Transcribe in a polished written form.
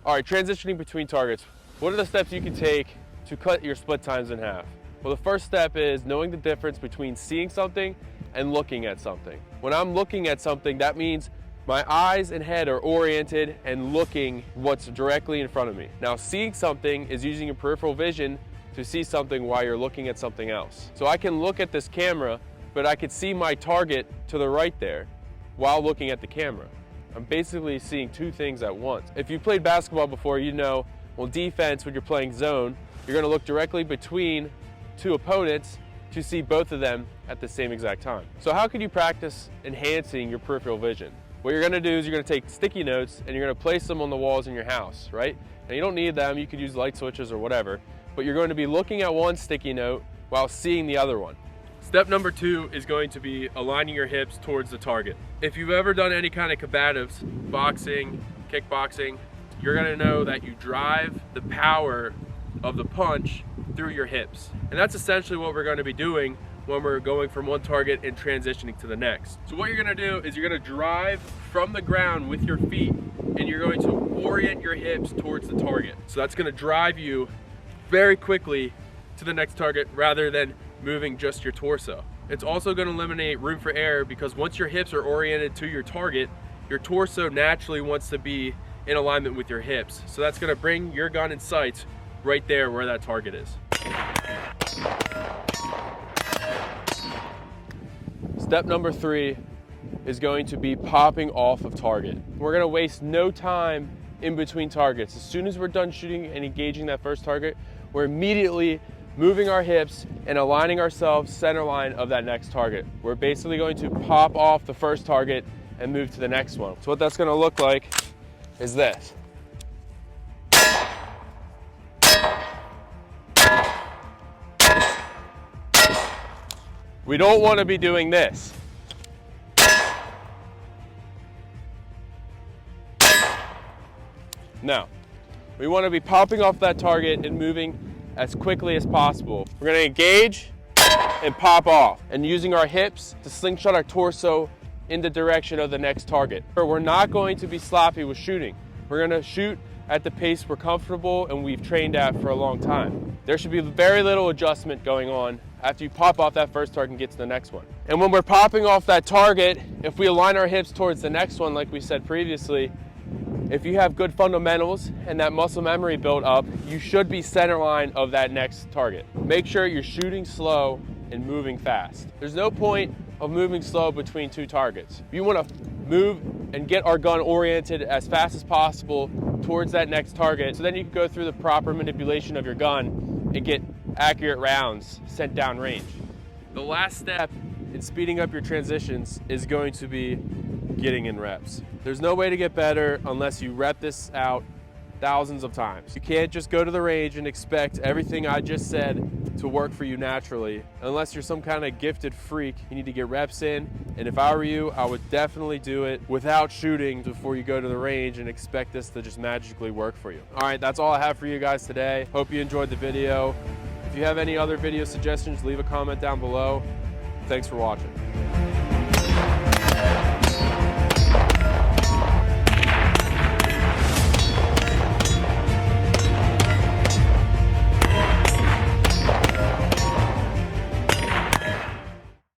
All right, transitioning between targets. What are the steps you can take to cut your split times in half? Well, the first step is knowing the difference between seeing something and looking at something. When I'm looking at something, that means my eyes and head are oriented and looking what's directly in front of me. Now, seeing something is using your peripheral vision to see something while you're looking at something else. So I can look at this camera, but I could see my target to the right there while looking at the camera. I'm basically seeing two things at once. If you played basketball before, you know, well, defense, when you're playing zone, you're gonna look directly between two opponents to see both of them at the same exact time. So how can you practice enhancing your peripheral vision? What you're gonna do is you're gonna take sticky notes and you're gonna place them on the walls in your house, right? Now you don't need them, you could use light switches or whatever, but you're going to be looking at one sticky note while seeing the other one. Step number 2 is going to be aligning your hips towards the target. If you've ever done any kind of combatives, boxing, kickboxing, you're gonna know that you drive the power of the punch through your hips. And that's essentially what we're gonna be doing when we're going from one target and transitioning to the next. So what you're gonna do is you're gonna drive from the ground with your feet and you're going to orient your hips towards the target. So that's gonna drive you very quickly to the next target rather than moving just your torso. It's also gonna eliminate room for error because once your hips are oriented to your target, your torso naturally wants to be in alignment with your hips. So that's gonna bring your gun in sight right there where that target is. Step number 3 is going to be popping off of target. We're gonna waste no time in between targets. As soon as we're done shooting and engaging that first target, we're immediately moving our hips and aligning ourselves center line of that next target. We're basically going to pop off the first target and move to the next one. So what that's gonna look like is this. We don't want to be doing this. No, we want to be popping off that target and moving as quickly as possible. We're going to engage and pop off and using our hips to slingshot our torso in the direction of the next target. We're not going to be sloppy with shooting. We're going to shoot at the pace we're comfortable and we've trained at for a long time. There should be very little adjustment going on after you pop off that first target and get to the next one. And when we're popping off that target, if we align our hips towards the next one, like we said previously, if you have good fundamentals and that muscle memory built up, you should be center line of that next target. Make sure you're shooting slow and moving fast. There's no point of moving slow between two targets. You want to move and get our gun oriented as fast as possible towards that next target, so then you can go through the proper manipulation of your gun and get accurate rounds sent down range. The last step in speeding up your transitions is going to be getting in reps. There's no way to get better unless you rep this out thousands of times. You can't just go to the range and expect everything I just said to work for you naturally. Unless you're some kind of gifted freak, you need to get reps in. And if I were you, I would definitely do it without shooting before you go to the range and expect this to just magically work for you. All right, that's all I have for you guys today. Hope you enjoyed the video. If you have any other video suggestions, leave a comment down below. Thanks for watching.